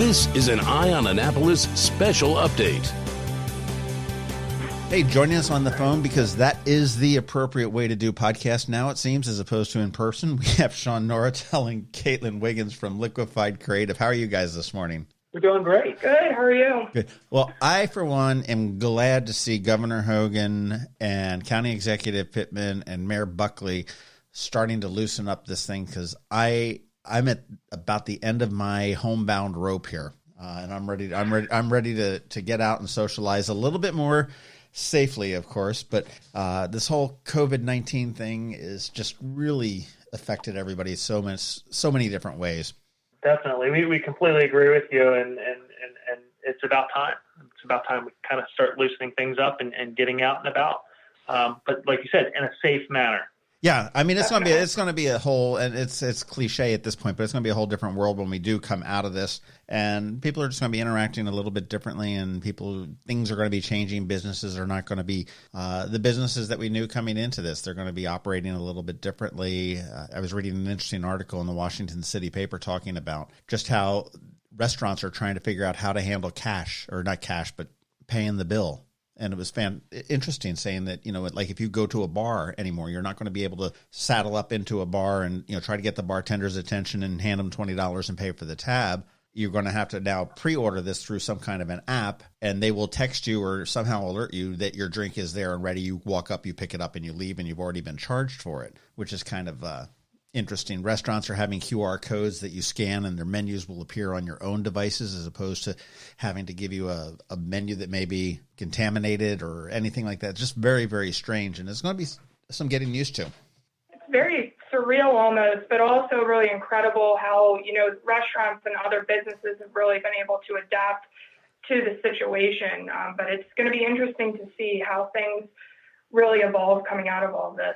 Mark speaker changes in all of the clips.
Speaker 1: This is an Eye on Annapolis special update.
Speaker 2: Hey, joining us on the phone because that is the appropriate way to do podcasts now, it seems, as opposed to in person. We have Sean Norritel and Caitlin Wiggins from Liquified Creative. How are you guys this morning?
Speaker 3: We're doing great.
Speaker 4: Good. How are you?
Speaker 2: Good. Well, I, for one, am glad to see Governor Hogan and County Executive Pittman and Mayor Buckley starting to loosen up this thing, because I'm at about the end of my homebound rope here, and I'm ready to get out and socialize a little bit more safely, of course. But this whole COVID-19 thing is just really affected everybody so many different ways.
Speaker 3: Definitely. We completely agree with you, and it's about time. It's about time we kind of start loosening things up and getting out and about. But like you said, in a safe manner.
Speaker 2: Yeah, I mean, it's going to be a whole, and it's cliche at this point, but it's going to be a whole different world when we do come out of this, and people are just going to be interacting a little bit differently, and things are going to be changing. Businesses are not going to be the businesses that we knew coming into this. They're going to be operating a little bit differently. I was reading an interesting article in the Washington City paper talking about just how restaurants are trying to figure out how to handle cash, or not cash, but paying the bill. And it was interesting, saying that, like if you go to a bar anymore, you're not going to be able to saddle up into a bar and, try to get the bartender's attention and hand them $20 and pay for the tab. You're going to have to now pre-order this through some kind of an app, and they will text you or somehow alert you that your drink is there and ready. You walk up, you pick it up, and you leave, and you've already been charged for it, which is kind of interesting. Restaurants are having QR codes that you scan, and their menus will appear on your own devices, as opposed to having to give you a menu that may be contaminated or anything like that. Just very, very strange. And it's going to be some getting used to.
Speaker 4: It's very surreal almost, but also really incredible how, restaurants and other businesses have really been able to adapt to the situation. But it's going to be interesting to see how things really evolve coming out of all this.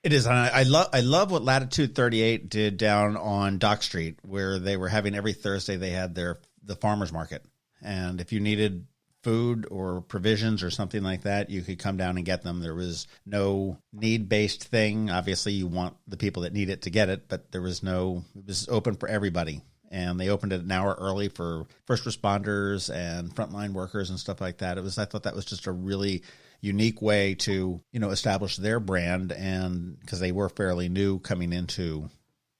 Speaker 2: It is. And I love what Latitude 38 did down on Dock Street, where they were having every Thursday they had the farmers market. And if you needed food or provisions or something like that, you could come down and get them. There was no need-based thing. Obviously, you want the people that need it to get it, but it was open for everybody. And they opened it an hour early for first responders and frontline workers and stuff like that. I thought that was just a really unique way to, establish their brand, and because they were fairly new coming into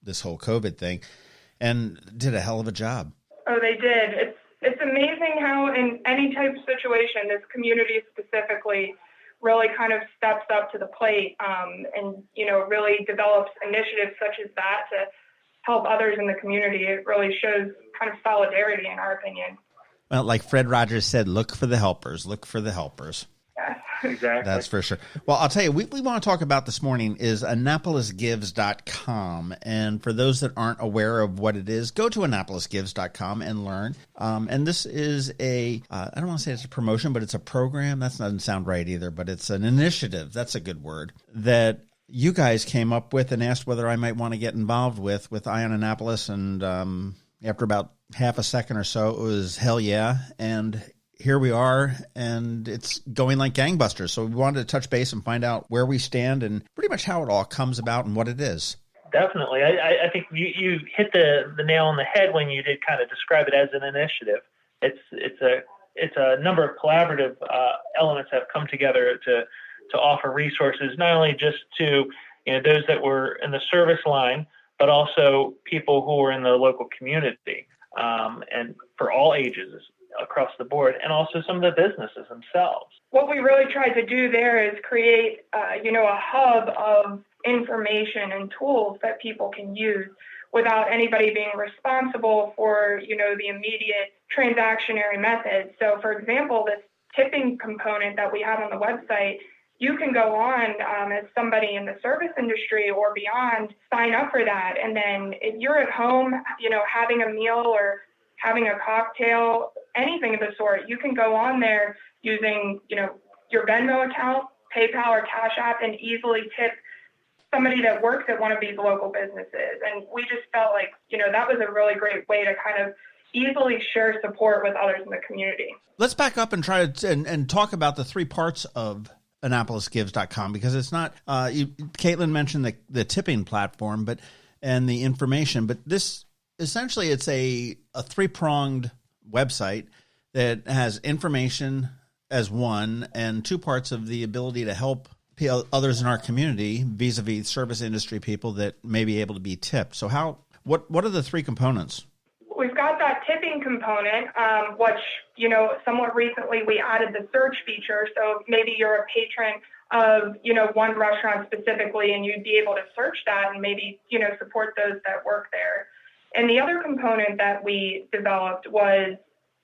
Speaker 2: this whole COVID thing, and did a hell of a job.
Speaker 4: Oh, they did. It's amazing how in any type of situation, this community specifically really kind of steps up to the plate, and, really develops initiatives such as that to help others in the community. It really shows kind of solidarity, in our opinion.
Speaker 2: Well, like Fred Rogers said, look for the helpers, look for the helpers.
Speaker 4: Yes.
Speaker 3: Exactly.
Speaker 2: That's for sure. Well, I'll tell you, what we want to talk about this morning is AnnapolisGives.com. And for those that aren't aware of what it is, go to AnnapolisGives.com and learn. And this is I don't want to say it's a promotion, but it's a program. That doesn't sound right either, but it's an initiative. That's a good word that you guys came up with and asked whether I might want to get involved with Eye on Annapolis. And after about half a second or so, it was hell yeah. And here we are, and it's going like gangbusters. So we wanted to touch base and find out where we stand and pretty much how it all comes about and what it is.
Speaker 3: Definitely. I think you hit the nail on the head when you did kind of describe it as an initiative. It's a number of collaborative elements that have come together to offer resources, not only just to those that were in the service line, but also people who were in the local community, and for all ages across the board, and also some of the businesses themselves.
Speaker 4: What we really tried to do there is create, a hub of information and tools that people can use without anybody being responsible for, the immediate transactionary methods. So, for example, this tipping component that we have on the website, you can go on as somebody in the service industry or beyond, sign up for that. And then if you're at home, having a meal or having a cocktail, anything of the sort, you can go on there using, your Venmo account, PayPal, or Cash App, and easily tip somebody that works at one of these local businesses. And we just felt like, that was a really great way to kind of easily share support with others in the community.
Speaker 2: Let's back up and try to and talk about the three parts of AnnapolisGives.com, because it's not, Caitlin mentioned the tipping platform, and the information, but this essentially it's a three-pronged website that has information as one and two parts of the ability to help others in our community vis-a-vis service industry people that may be able to be tipped. So what are the three components?
Speaker 4: We've got that tipping component, which, somewhat recently we added the search feature. So maybe you're a patron of, one restaurant specifically, and you'd be able to search that and maybe, support those that work there. And the other component that we developed was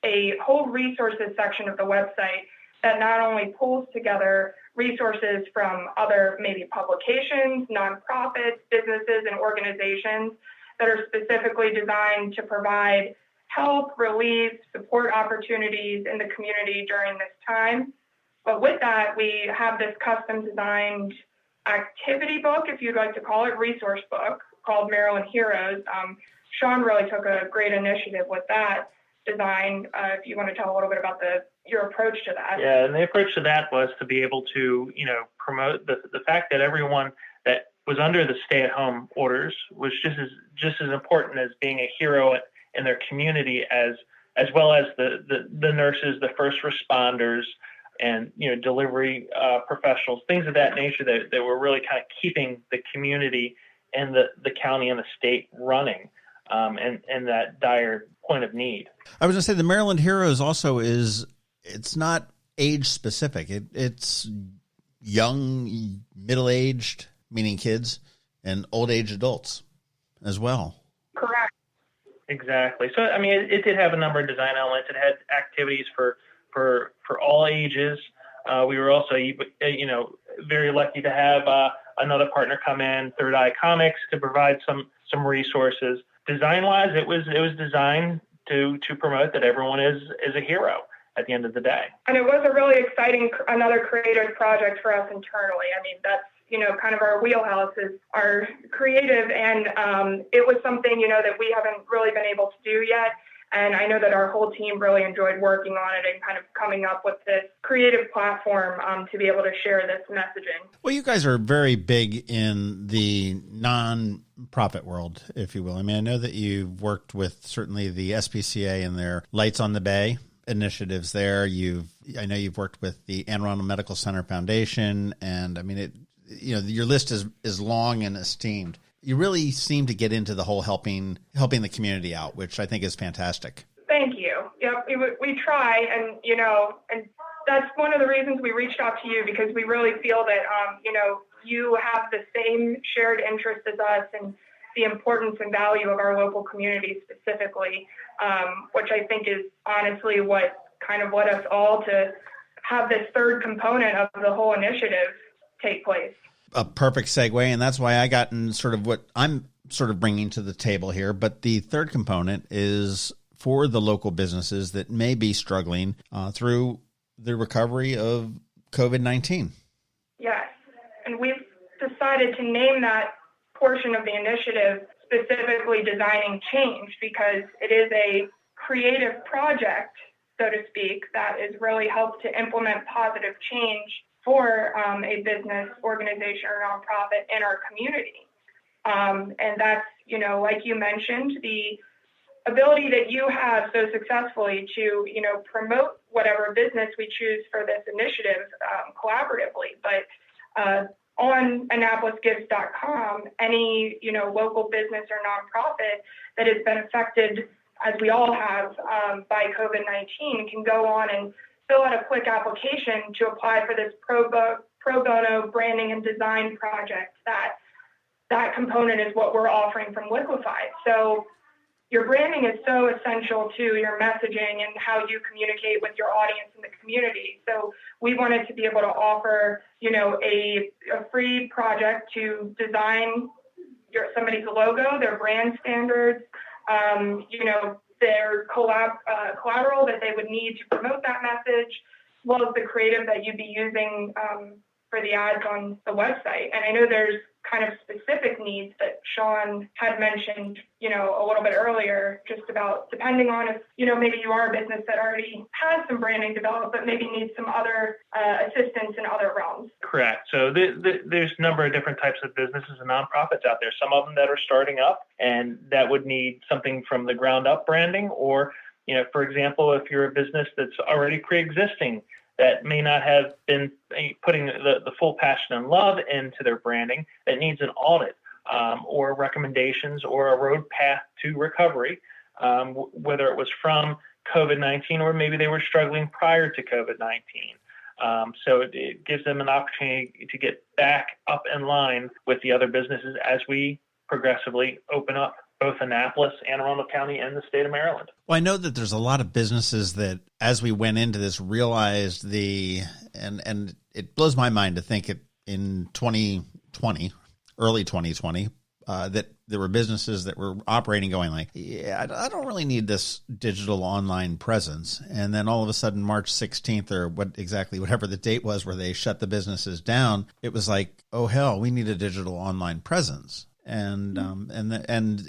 Speaker 4: a whole resources section of the website that not only pulls together resources from other maybe publications, nonprofits, businesses, and organizations that are specifically designed to provide help, relief, support opportunities in the community during this time. But with that, we have this custom designed activity book, if you'd like to call it, resource book called Maryland Heroes. Sean really took a great initiative with that design. If you want to tell a little bit about your approach to that.
Speaker 3: Yeah, and the approach to that was to be able to, promote the fact that everyone that was under the stay-at-home orders was just as important as being a hero in their community, as well as the nurses, the first responders, and delivery professionals, things of that nature that were really kind of keeping the community and the county and the state running, and that dire point of need.
Speaker 2: I was going to say the Maryland Heroes also it's not age specific. It's young, middle-aged, meaning kids, and old-age adults as well.
Speaker 4: Correct.
Speaker 3: Exactly. So, it did have a number of design elements. It had activities for all ages. We were also, very lucky to have another partner come in, Third Eye Comics, to provide some resources. Design-wise, it was designed to promote that everyone is a hero at the end of the day. And
Speaker 4: it was a really exciting, another creative project for us internally. That's, kind of our wheelhouse is our creative, and it was something, that we haven't really been able to do yet. And I know that our whole team really enjoyed working on it and kind of coming up with this creative platform to be able to share this messaging.
Speaker 2: Well, you guys are very big in the non-profit world, if you will. I know that you've worked with certainly the SPCA and their Lights on the Bay initiatives there. I know you've worked with the Anne Arundel Medical Center Foundation, and your list is long and esteemed. You really seem to get into the whole helping the community out, which I think is fantastic.
Speaker 4: Thank you. Yep, we try, and and that's one of the reasons we reached out to you, because we really feel that you have the same shared interest as us and the importance and value of our local community specifically, which I think is honestly what kind of led us all to have this third component of the whole initiative take place.
Speaker 2: A perfect segue, and that's why I got in sort of what I'm sort of bringing to the table here. But the third component is for the local businesses that may be struggling through the recovery of COVID-19.
Speaker 4: Yes, and we've decided to name that portion of the initiative specifically Designing Change, because it is a creative project, so to speak, that has really helped to implement positive change for a business, organization, or nonprofit in our community. And that's, like you mentioned, the ability that you have so successfully to, promote whatever business we choose for this initiative collaboratively. But on AnnapolisGives.com, any, local business or nonprofit that has been affected, as we all have, by COVID-19 can go on and fill out a quick application to apply for this pro bono branding and design project. That component is what we're offering from Liquified. So your branding is so essential to your messaging and how you communicate with your audience in the community. So we wanted to be able to offer, a free project to design somebody's logo, their brand standards, their collateral that they would need to promote that message, as well as the creative that you'd be using for the ads on the website. And I know there's kind of specific needs that Sean had mentioned, a little bit earlier, just about depending on if, maybe you are a business that already has some branding developed, but maybe needs some other assistance in other realms.
Speaker 3: Correct. So there's a number of different types of businesses and nonprofits out there. Some of them that are starting up and that would need something from the ground up branding, or For example, if you're a business that's already pre-existing, that may not have been putting the full passion and love into their branding, that needs an audit or recommendations or a road path to recovery, whether it was from COVID-19 or maybe they were struggling prior to COVID-19. So it gives them an opportunity to get back up in line with the other businesses as we progressively open up both Annapolis, Anne Arundel County, and the state of Maryland.
Speaker 2: Well, I know that there's a lot of businesses that, as we went into this, realized and it blows my mind to think it in 2020, early 2020, that there were businesses that were operating going like, yeah, I don't really need this digital online presence. And then all of a sudden, March 16th or whatever the date was where they shut the businesses down, it was like, oh, hell, we need a digital online presence. And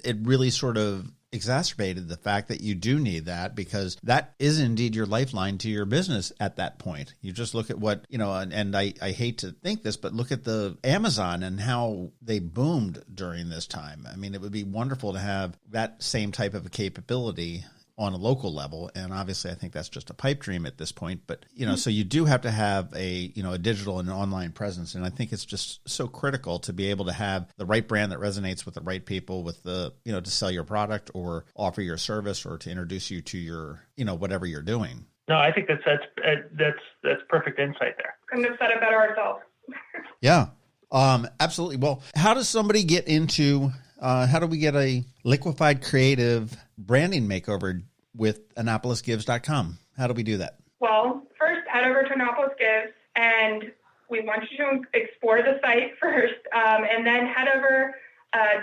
Speaker 2: it really sort of exacerbated the fact that you do need that, because that is indeed your lifeline to your business at that point. You just look at what, and I hate to think this, but look at the Amazon and how they boomed during this time. I mean, it would be wonderful to have that same type of a capability on a local level. And obviously I think that's just a pipe dream at this point, but so you do have to have a digital and online presence. And I think it's just so critical to be able to have the right brand that resonates with the right people, with to sell your product or offer your service or to introduce you to your, whatever you're doing.
Speaker 3: No, I think that's perfect insight there.
Speaker 4: Couldn't have said it better ourselves.
Speaker 2: Yeah, absolutely. Well, how does somebody get into how do we get a Liquified Creative branding makeover with AnnapolisGives.com? How do we do that?
Speaker 4: Well, first, head over to Annapolis Gives, and we want you to explore the site first, and then head over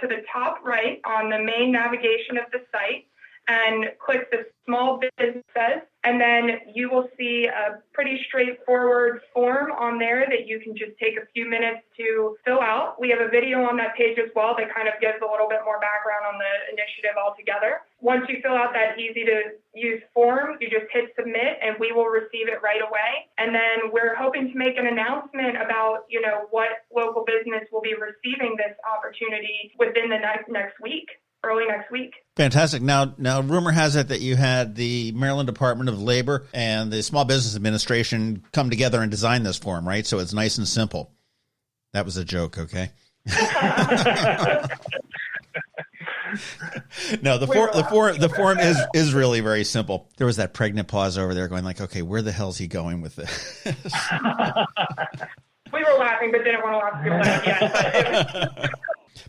Speaker 4: to the top right on the main navigation of the site and click the small businesses, and then you will see a pretty straightforward form on there that you can just take a few minutes to fill out. We have a video on that page as well that kind of gives a little bit more background on the initiative altogether. Once you fill out that easy to use form, you just hit submit and we will receive it right away. And then we're hoping to make an announcement about, what local business will be receiving this opportunity within the next week. Early next week.
Speaker 2: Fantastic. Now, rumor has it that you had the Maryland Department of Labor and the Small Business Administration come together and design this form, right? So it's nice and simple. That was a joke, okay? No, the form is really very simple. There was that pregnant pause over there going like, okay, where the hell's he going with this?
Speaker 4: We were laughing, but didn't want to laugh too loud yet.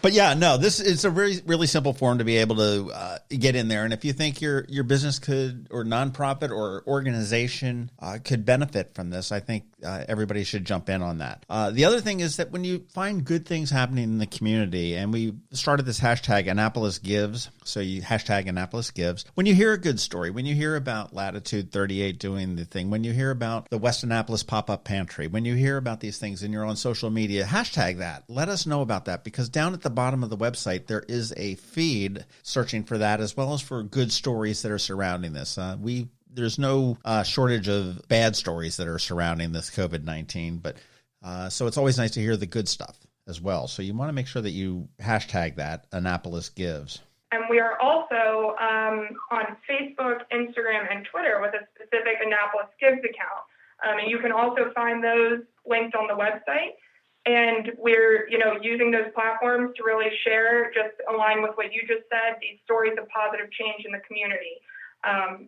Speaker 2: But yeah, no, it's a really simple form to be able to get in there. And if you think your business could, or nonprofit or organization could benefit from this, I think everybody should jump in on that. The other thing is that when you find good things happening in the community, and we started this hashtag Annapolis Gives, so you hashtag Annapolis Gives. When you hear a good story, when you hear about Latitude 38 doing the thing, when you hear about the West Annapolis pop-up pantry, when you hear about these things and you're on social media, hashtag that. Let us know about that, because down at the bottom of the website, there is a feed searching for that, as well as for good stories that are surrounding this. There's no shortage of bad stories that are surrounding this COVID-19, but so it's always nice to hear the good stuff as well. So you want to make sure that you hashtag that Annapolis Gives.
Speaker 4: And we are also on Facebook, Instagram, and Twitter with a specific Annapolis Gives account. And you can also find those linked on the website. And we're, using those platforms to really share, just align with what you just said, these stories of positive change in the community.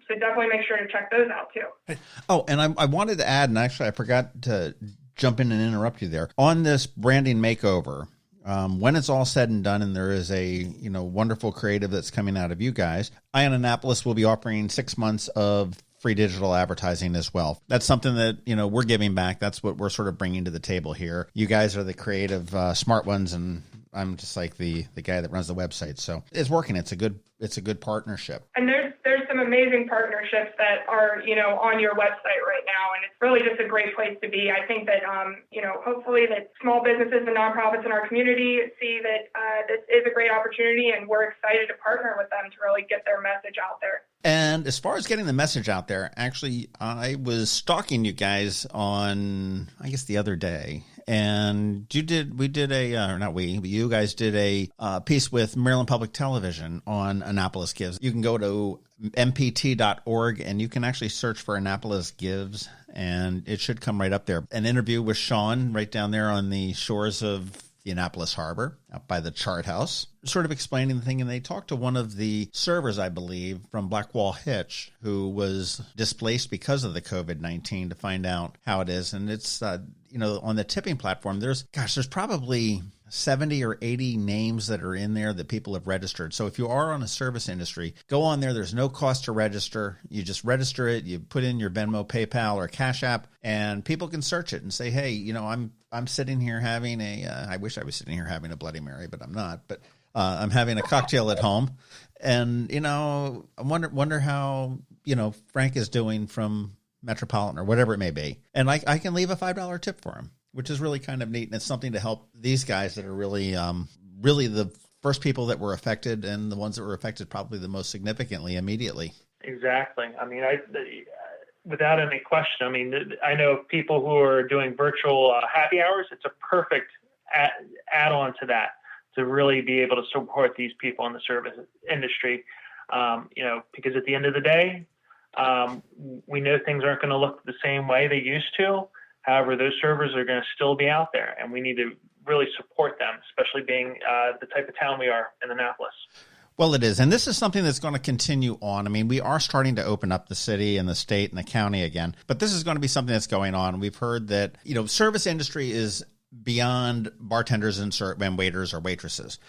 Speaker 4: So definitely make sure to check those out too.
Speaker 2: Oh, and I wanted to add, and actually I forgot to jump in and interrupt you there, on this branding makeover. When it's all said and done, and there is a wonderful creative that's coming out of you guys, Ion Annapolis will be offering 6 months of free digital advertising as well. That's something that we're giving back. That's what we're sort of bringing to the table here. You guys are the creative, smart ones, and I'm just like the guy that runs the website. So it's working. It's a good partnership.
Speaker 4: And there's some amazing partnerships that are on your website right now, and it's really just a great place to be. I think that hopefully that small businesses and nonprofits in our community see that this is a great opportunity, and we're excited to partner with them to really get their message out there.
Speaker 2: And as far as getting the message out there, actually, I was stalking you guys on, I guess, the other day, and you guys did a piece with Maryland Public Television on Annapolis Gives. You can go to mpt.org and you can actually search for Annapolis Gives, and it should come right up there. An interview with Sean right down there on the shores of the Annapolis Harbor, up by the Chart House, sort of explaining the thing. And they talked to one of the servers, I believe, from Blackwall Hitch, who was displaced because of the COVID-19, to find out how it is. And it's, on the tipping platform, there's probably 70 or 80 names that are in there that people have registered. So if you are on a service industry, go on there. There's no cost to register. You just register it. You put in your Venmo, PayPal, or Cash App, and people can search it and say, hey, I'm sitting here having I wish I was sitting here having a Bloody Mary, but I'm not. But I'm having a cocktail at home, and I wonder how Frank is doing from Metropolitan or whatever it may be, and I can leave a $5 tip for him, which is really kind of neat, and it's something to help these guys that are really the first people that were affected, and the ones that were affected probably the most significantly immediately.
Speaker 3: Exactly. I mean, without any question, I mean, I know people who are doing virtual happy hours. It's a perfect add-on to that, to really be able to support these people in the service industry, because at the end of the day, we know things aren't going to look the same way they used to. However, those servers are going to still be out there, and we need to really support them, especially being the type of town we are in Annapolis.
Speaker 2: Well, it is. And this is something that's going to continue on. I mean, we are starting to open up the city and the state and the county again, but this is going to be something that's going on. We've heard that, service industry is beyond bartenders and waiters or waitresses.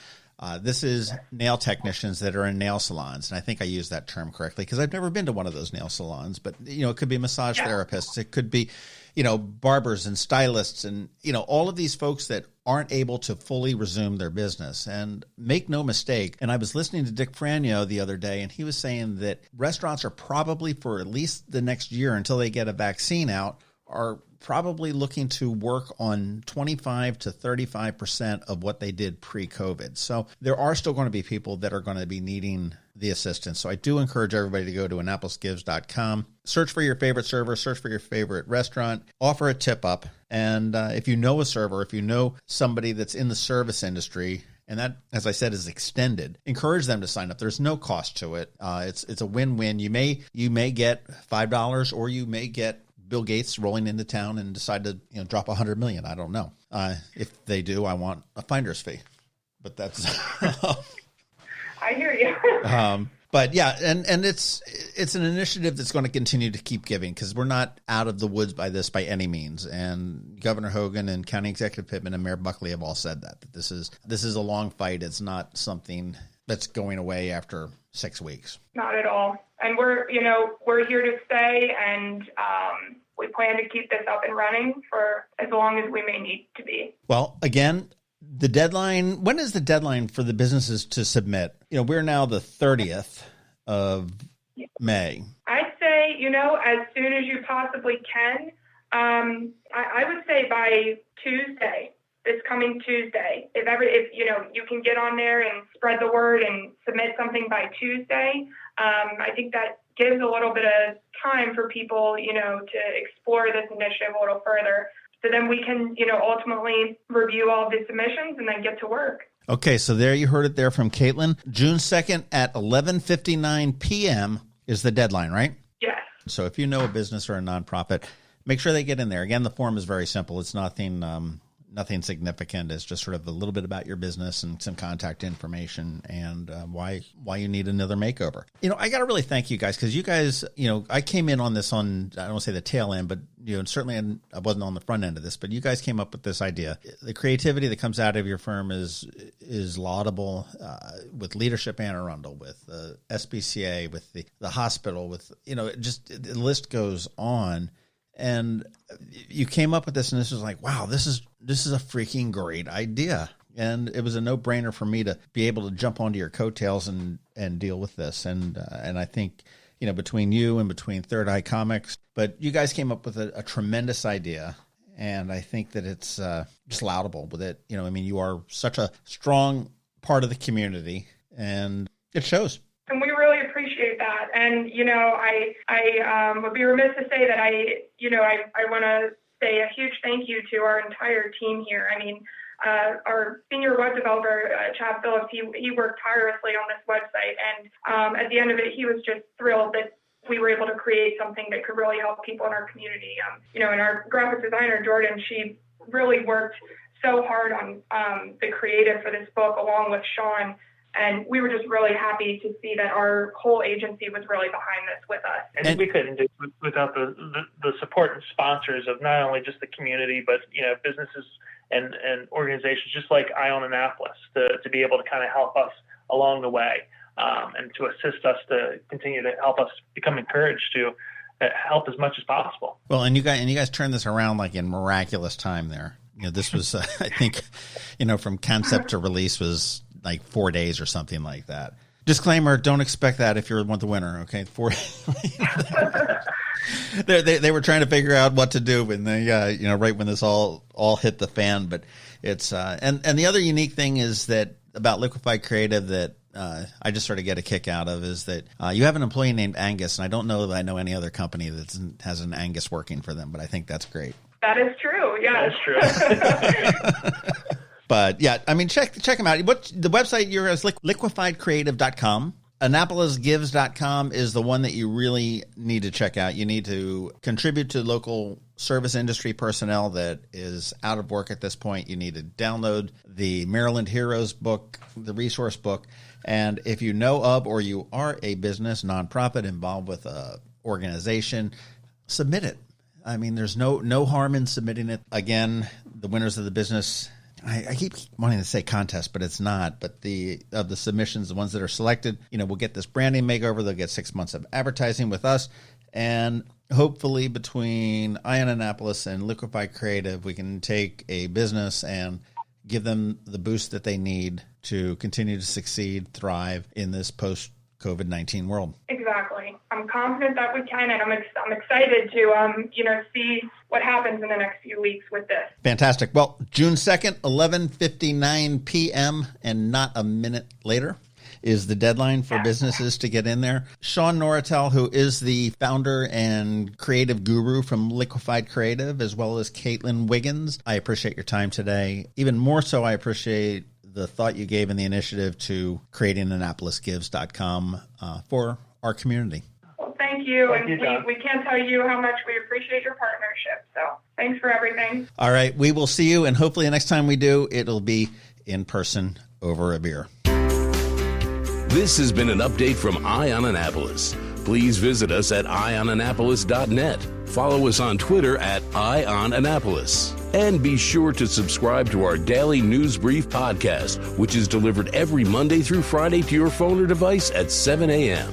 Speaker 2: This is nail technicians that are in nail salons. And I think I used that term correctly because I've never been to one of those nail salons, but, it could be massage therapists. It could be, barbers and stylists and, all of these folks that aren't able to fully resume their business. And make no mistake, and I was listening to Dick Franio the other day, and he was saying that restaurants are probably, for at least the next year until they get a vaccine out, are probably looking to work on 25 to 35% of what they did pre-COVID. So there are still going to be people that are going to be needing the assistance. So I do encourage everybody to go to AnnapolisGives.com, search for your favorite server, search for your favorite restaurant, offer a tip up. And if you know a server, if you know somebody that's in the service industry, and that, as I said, is extended, encourage them to sign up. There's no cost to it. It's a win-win. You may get $5, or you may get Bill Gates rolling into town and decide to drop $100 million. I don't know. If they do, I want a finder's fee. But that's
Speaker 4: I hear you.
Speaker 2: But yeah, and it's an initiative that's going to continue to keep giving, because we're not out of the woods by any means. And Governor Hogan and County Executive Pittman and Mayor Buckley have all said that this is a long fight. It's not something that's going away after 6 weeks.
Speaker 4: Not at all. And we're here to stay, and we plan to keep this up and running for as long as we may need to be.
Speaker 2: Well, again, the deadline, when is the deadline for the businesses to submit? We're now the 30th of May.
Speaker 4: I'd say, as soon as you possibly can. I would say by Tuesday, this coming Tuesday. If you can get on there and spread the word and submit something by Tuesday, I think that gives a little bit of time for people, to explore this initiative a little further. So then we can, ultimately review all the submissions and then get to work.
Speaker 2: Okay, so there you heard it there from Caitlin. June 2nd at 11:59 p.m. is the deadline, right?
Speaker 4: Yes.
Speaker 2: So if you know a business or a nonprofit, make sure they get in there. Again, the form is very simple. It's nothing significant. It's just sort of a little bit about your business and some contact information and why you need another makeover. I got to really thank you guys, because you guys, I came in on this I don't want to say the tail end, but certainly I wasn't on the front end of this, but you guys came up with this idea. The creativity that comes out of your firm is laudable, with Leadership Anne Arundel, with the SPCA, with the hospital, with, just the list goes on. And you came up with this, and this was like, wow, this is a freaking great idea. And it was a no-brainer for me to be able to jump onto your coattails and deal with this. And I think, between you and between Third Eye Comics, but you guys came up with a tremendous idea. And I think that it's just laudable with it. You are such a strong part of the community, and it shows.
Speaker 4: And we really appreciate that. And, I would be remiss to say that I want to say a huge thank you to our entire team here. I mean, our senior web developer, Chad Phillips, he worked tirelessly on this website. And at the end of it, he was just thrilled that we were able to create something that could really help people in our community. And our graphic designer, Jordan, she really worked so hard on the creative for this book along with Sean. And we were just really happy to see that our whole agency was really behind this with us.
Speaker 3: And we couldn't do it without the support and sponsors of not only just the community, but businesses and organizations just like Eye on Annapolis to be able to kind of help us along the way and to assist us to continue to help us become encouraged to help as much as possible.
Speaker 2: Well, and you guys turned this around like in miraculous time there. This was, I think, from concept to release was like 4 days or something like that. Disclaimer, don't expect that if you want the winner, okay? They were trying to figure out what to do, and they, right when this all hit the fan. But it's, and the other unique thing is that about Liquified Creative that I just sort of get a kick out of is that you have an employee named Angus, and I don't know that I know any other company that has an Angus working for them, but I think that's great.
Speaker 4: That is true. Yeah,
Speaker 3: that's true.
Speaker 2: But yeah, I mean, check them out. What the website you're is liquifiedcreative.com. AnnapolisGives.com is the one that you really need to check out. You need to contribute to local service industry personnel that is out of work at this point. You need to download the Maryland Heroes book, the resource book. And if you know of or you are a business, nonprofit involved with a organization, submit it. I mean, there's no harm in submitting it. Again, the winners of the business, I keep wanting to say contest, but it's not. But of the submissions, the ones that are selected, we'll get this branding makeover. They'll get 6 months of advertising with us. And hopefully between Eye on Annapolis and Liquified Creative, we can take a business and give them the boost that they need to continue to succeed, thrive in this post-COVID-19 world.
Speaker 4: Exactly. I'm confident that we can, and I'm excited to see what happens in the next few weeks with this.
Speaker 2: Fantastic. Well, June 2nd, 11:59 p.m., and not a minute later is the deadline for businesses to get in there. Sean Norritel, who is the founder and creative guru from Liquified Creative, as well as Caitlin Wiggins, I appreciate your time today. Even more so, I appreciate the thought you gave in the initiative to creating AnnapolisGives.com for our community.
Speaker 4: Well, thank you.
Speaker 3: Thank you, John.
Speaker 4: We can't tell you how much we appreciate your partnership. So thanks for everything.
Speaker 2: All right. We will see you. And hopefully the next time we do, it'll be in person over a beer.
Speaker 1: This has been an update from Eye on Annapolis. Please visit us at eyeonannapolis.net. Follow us on Twitter at Eye on Annapolis. And be sure to subscribe to our daily news brief podcast, which is delivered every Monday through Friday to your phone or device at 7 a.m.